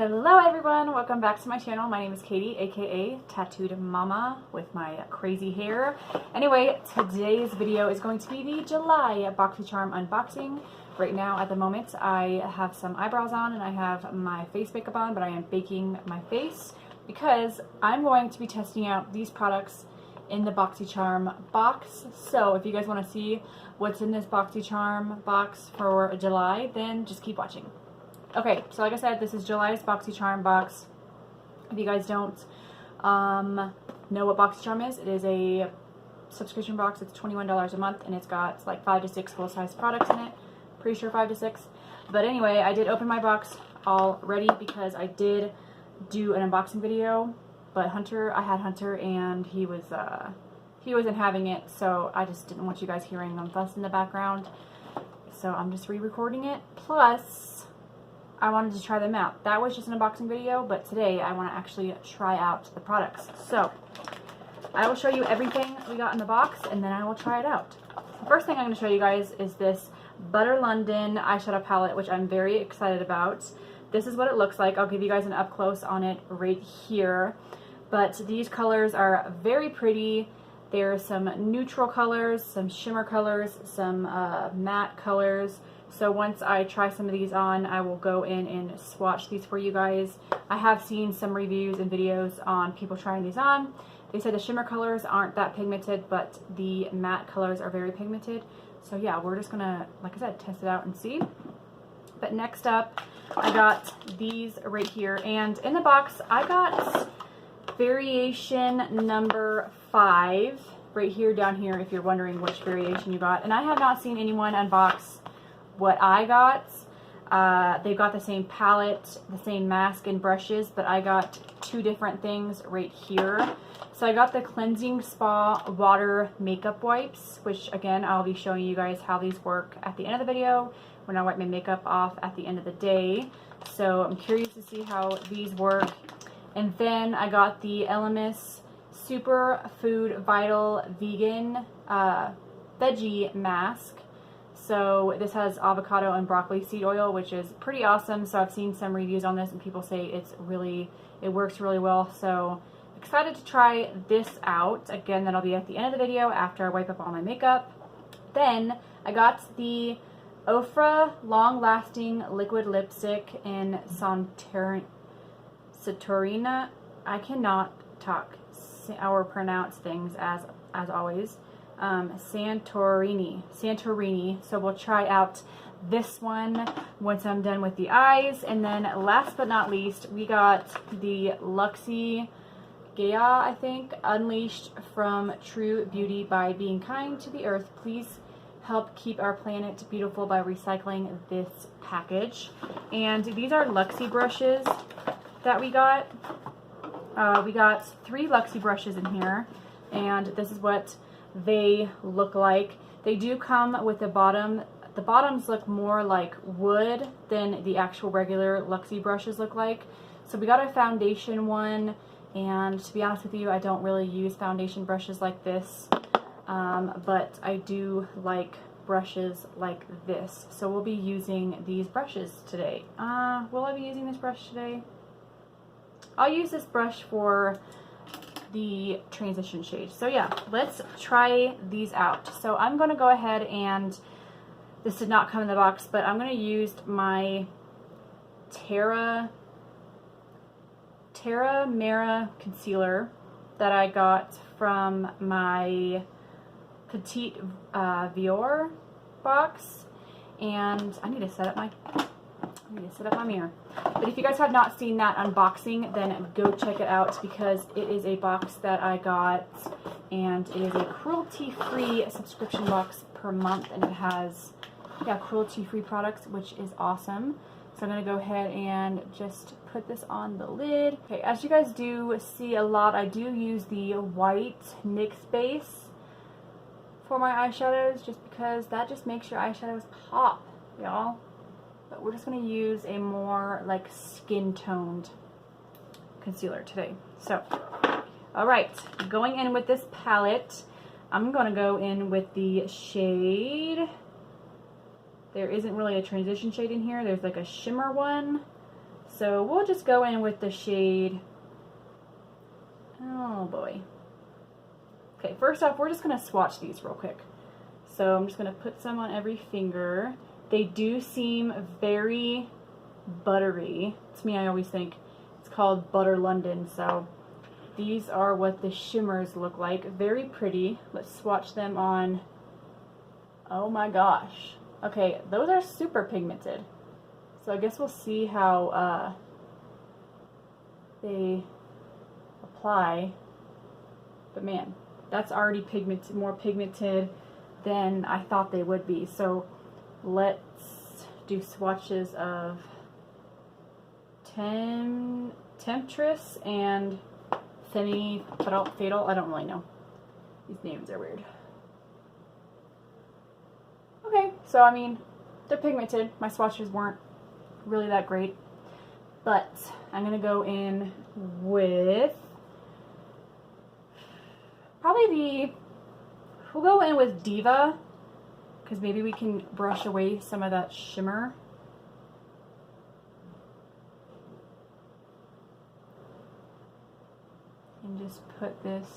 Hello everyone, welcome back to my channel. My name is Katy, aka Tattooed Mama with my crazy hair. Anyway, today's video is going to be the July Boxycharm unboxing. Right now, at the moment, I have some eyebrows on and I have my face makeup on, but I am baking my face because I'm going to be testing out these products in the Boxycharm box. So if you guys want to see what's in this Boxycharm box for July, then just keep watching. Okay, so like I said, this is July's Boxycharm box. If you guys don't know what Boxycharm is, it is a subscription box. It's $21 a month, and it's got like 5 to 6 full-size products in it. Pretty sure 5 to 6. But anyway, I did open my box already because I did do an unboxing video. But I had Hunter, and he wasn't having it, so I just didn't want you guys hearing them fuss in the background. So I'm just re-recording it. Plus, I wanted to try them out. That was just an unboxing video, but today I want to actually try out the products. So I will show you everything we got in the box, and then I will try it out. The first thing I'm going to show you guys is this Butter London eyeshadow palette, which I'm very excited about. This is what it looks like. I'll give you guys an up close on it right here. But these colors are very pretty. There's some neutral colors, some shimmer colors, some matte colors. So once I try some of these on, I will go in and swatch these for you guys. I have seen some reviews and videos on people trying these on. They said the shimmer colors aren't that pigmented, but the matte colors are very pigmented. So yeah, we're just gonna, like I said, test it out and see. But next up, I got these right here. And in the box, I got variation number 5 right here, down here, if you're wondering which variation you got. And I have not seen anyone unbox what I got. They've got the same palette, the same mask and brushes, but I got 2 different things right here. So I got the Cleansing Spa Water Makeup Wipes, which again, I'll be showing you guys how these work at the end of the video when I wipe my makeup off at the end of the day. So I'm curious to see how these work. And then I got the Elemis Super Food Vital Vegan Veggie Mask. So this has avocado and broccoli seed oil, which is pretty awesome. So I've seen some reviews on this and people say it works really well. So excited to try this out. Again, that'll be at the end of the video after I wipe up all my makeup. Then I got the Ofra Long Lasting Liquid Lipstick in Santorina. I cannot talk or pronounce things as always. Santorini. So we'll try out this one once I'm done with the eyes. And then last but not least, we got the Luxie Gaia, I think, Unleashed from True Beauty by Being Kind to the Earth. Please help keep our planet beautiful by recycling this package. And these are Luxie brushes that we got. We got 3 Luxie brushes in here, and this is what they look like. They do come with a bottom. The bottoms look more like wood than the actual regular Luxie brushes look like. So we got a foundation one, and to be honest with you, I don't really use foundation brushes like this, but I do like brushes like this. So we'll be using these brushes today. Will I be using this brush today? I'll use this brush for the transition shade. So yeah, let's try these out. So I'm going to go ahead and, this did not come in the box, but I'm going to use my Terra Mera concealer that I got from my Petite Vior box. And I need to set up my mirror. But if you guys have not seen that unboxing, then go check it out because it is a box that I got, and it is a cruelty-free subscription box per month, and it has, yeah, cruelty-free products, which is awesome. So I'm going to go ahead and just put this on the lid. Okay, as you guys do see a lot, I do use the white NYX base for my eyeshadows just because that just makes your eyeshadows pop, y'all. But we're just going to use a more like skin toned concealer today. So, alright, going in with this palette, I'm going to go in with the shade There isn't really a transition shade in here. There's like a shimmer one. So we'll just go in with the shade, oh boy. Okay, first off, we're just going to swatch these real quick. So I'm just going to put some on every finger. They do seem very buttery. To me, I always think it's called Butter London. So these are what the shimmers look like. Very pretty. Let's swatch them on. Oh my gosh. Okay, those are super pigmented. So I guess we'll see how they apply. But man, that's already pigmented, more pigmented than I thought they would be. So let's do swatches of Temptress and Semi Fatal. I don't really know. These names are weird. Okay, so I mean, they're pigmented. My swatches weren't really that great. But I'm going to go in with probably we'll go in with Diva, because maybe we can brush away some of that shimmer. And just put this,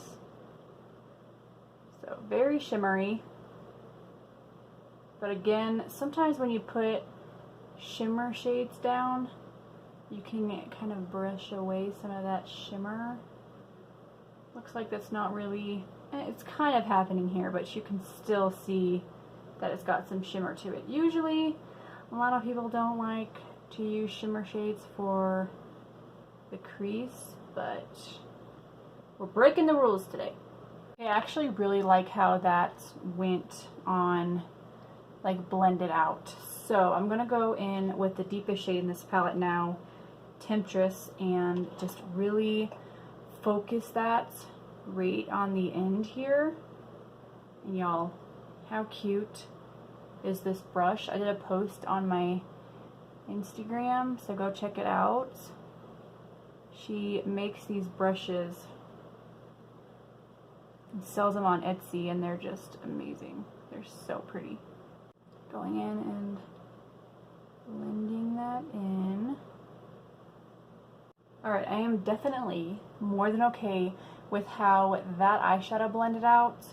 so very shimmery. But again, sometimes when you put shimmer shades down, you can kind of brush away some of that shimmer. Looks like that's not really, it's kind of happening here, but you can still see that it's got some shimmer to it. Usually, a lot of people don't like to use shimmer shades for the crease, but we're breaking the rules today. I actually really like how that went on, like blended out. So I'm gonna go in with the deepest shade in this palette now, Temptress, and just really focus that right on the end here. And y'all, how cute is this brush? I did a post on my Instagram, so go check it out. She makes these brushes and sells them on Etsy, and they're just amazing. They're so pretty. Going in and blending that in. Alright, I am definitely more than okay with how that eyeshadow blended out.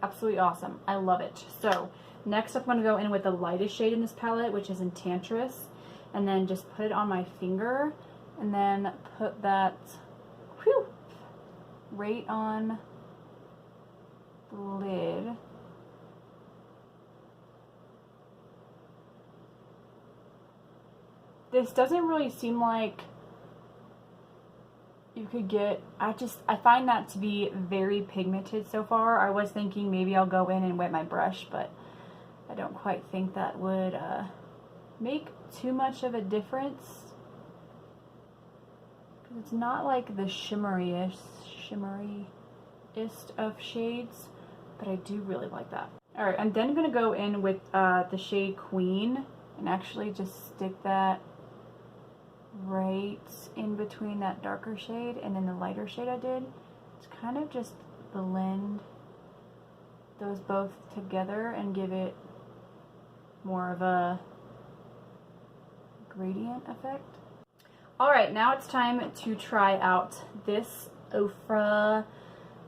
Absolutely awesome. I love it. So next I'm going to go in with the lightest shade in this palette, which is Enchantress, and then just put it on my finger, and then put that right on the lid. This doesn't really seem like you could get, I find that to be very pigmented so far. I was thinking maybe I'll go in and wet my brush, but I don't quite think that would make too much of a difference. Because it's not like the shimmeriest of shades, but I do really like that. Alright, I'm then going to go in with the shade Queen and actually just stick that right in between that darker shade and then the lighter shade I did. It's kind of just blend those both together and give it more of a gradient effect. Alright, now it's time to try out this Ofra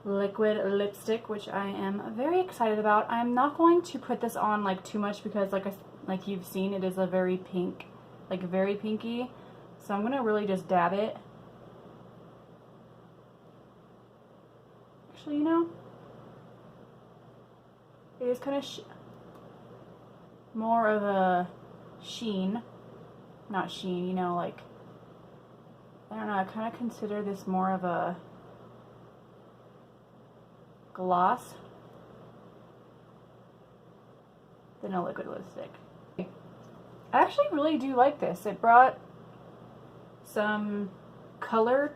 liquid lipstick, which I am very excited about. I'm not going to put this on like too much because like you've seen, it is a very pink, like very pinky. So I'm gonna really just dab it. Actually, you know, it is kind of more of a sheen, not sheen, you know, like, I don't know, I kind of consider this more of a gloss than a liquid lipstick. I actually really do like this. It brought some color,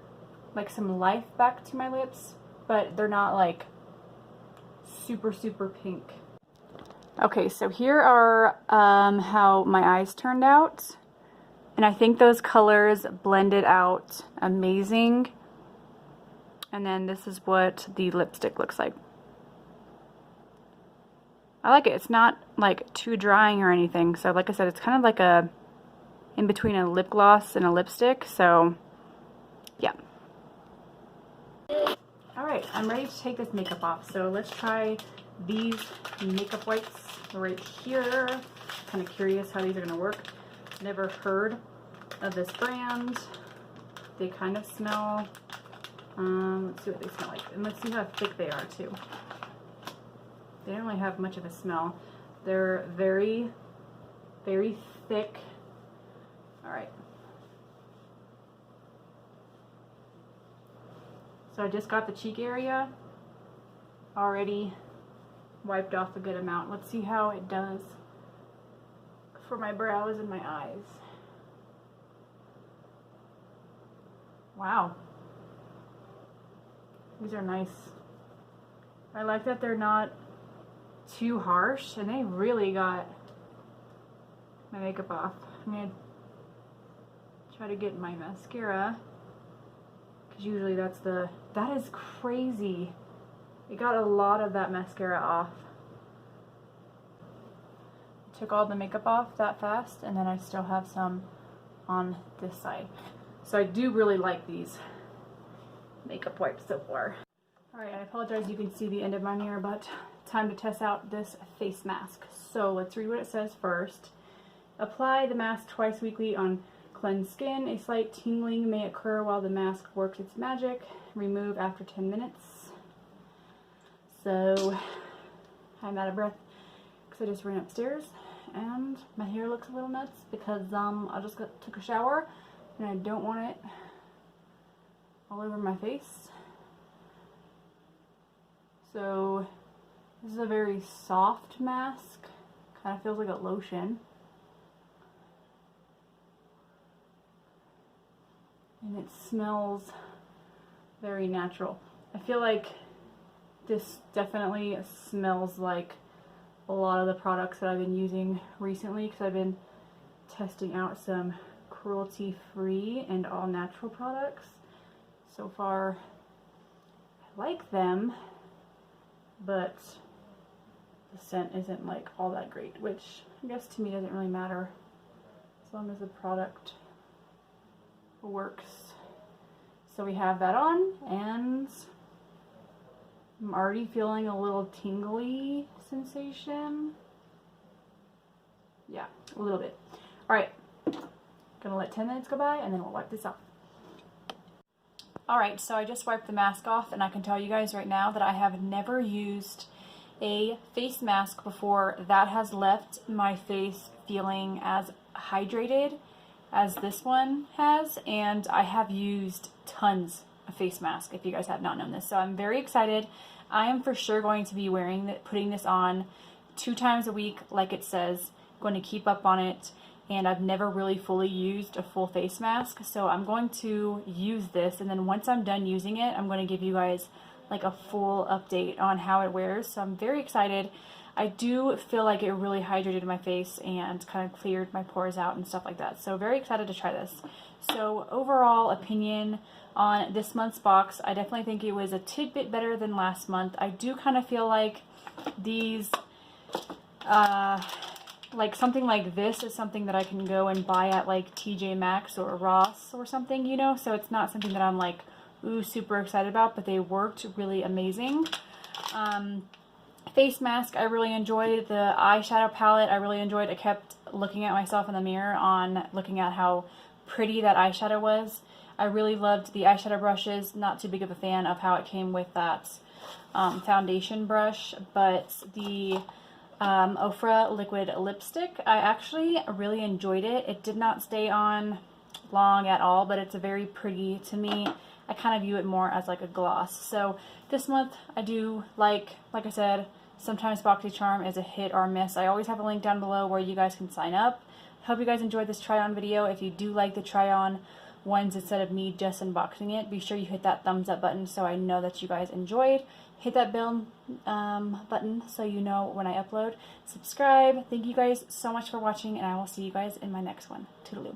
like some life back to my lips, but they're not like super pink. Okay, so here are how my eyes turned out, and I think those colors blended out amazing. And then this is what the lipstick looks like. I like it. It's not like too drying or anything, so like I said, it's kind of like a in between a lip gloss and a lipstick, so yeah. Alright, I'm ready to take this makeup off, so let's try these makeup wipes right here. Kind of curious how these are going to work. Never heard of this brand. They kind of smell, let's see what they smell like, and let's see how thick they are too. They don't really have much of a smell. They're very, very thick. Alright. So I just got the cheek area already wiped off a good amount. Let's see how it does for my brows and my eyes. Wow. These are nice. I like that they're not too harsh, and they really got my makeup off. I'm gonna try to get my mascara, because usually that is crazy. It got a lot of that mascara off. I took all the makeup off that fast, and then I still have some on this side. So I do really like these makeup wipes so far. Alright, I apologize you can see the end of my mirror, but time to test out this face mask. So let's read what it says first. Apply the mask twice weekly on cleansed skin. A slight tingling may occur while the mask works its magic. Remove after 10 minutes. So I'm out of breath because I just ran upstairs and my hair looks a little nuts because I just took a shower and I don't want it all over my face. So this is a very soft mask. Kind of feels like a lotion. And it smells very natural. I feel like this definitely smells like a lot of the products that I've been using recently, because I've been testing out some cruelty-free and all-natural products. So far, I like them, but the scent isn't like all that great, which I guess to me doesn't really matter as long as the product works. So we have that on, and I'm already feeling a little tingly sensation. Yeah, a little bit. Alright, gonna let 10 minutes go by and then we'll wipe this off. Alright, so I just wiped the mask off, and I can tell you guys right now that I have never used a face mask before that has left my face feeling as hydrated as this one has, and I have used tons of face masks if you guys have not known this. So I'm very excited. I am for sure going to be putting this on 2 times a week like it says. I'm going to keep up on it, and I've never really fully used a full face mask, so I'm going to use this, and then once I'm done using it, I'm going to give you guys like a full update on how it wears. So I'm very excited. I do feel like it really hydrated my face and kind of cleared my pores out and stuff like that. So very excited to try this. So overall opinion on this month's box, I definitely think it was a tidbit better than last month. I do kind of feel like these, like something like this is something that I can go and buy at like TJ Maxx or Ross or something, you know? So it's not something that I'm like, ooh, super excited about, but they worked really amazing. Face mask, I really enjoyed. The eyeshadow palette, I really enjoyed. I kept looking at myself in the mirror looking at how pretty that eyeshadow was. I really loved the eyeshadow brushes. Not too big of a fan of how it came with that foundation brush, but the Ofra liquid lipstick, I actually really enjoyed it. It did not stay on long at all, but it's a very pretty, to me, I kind of view it more as like a gloss. So this month I do like I said, sometimes Boxycharm is a hit or miss. I always have a link down below where you guys can sign up. Hope you guys enjoyed this try on video. If you do like the try on ones instead of me just unboxing it, be sure you hit that thumbs up button so I know that you guys enjoyed. Hit that bell button so you know when I upload. Subscribe. Thank you guys so much for watching, and I will see you guys in my next one. Toodaloo.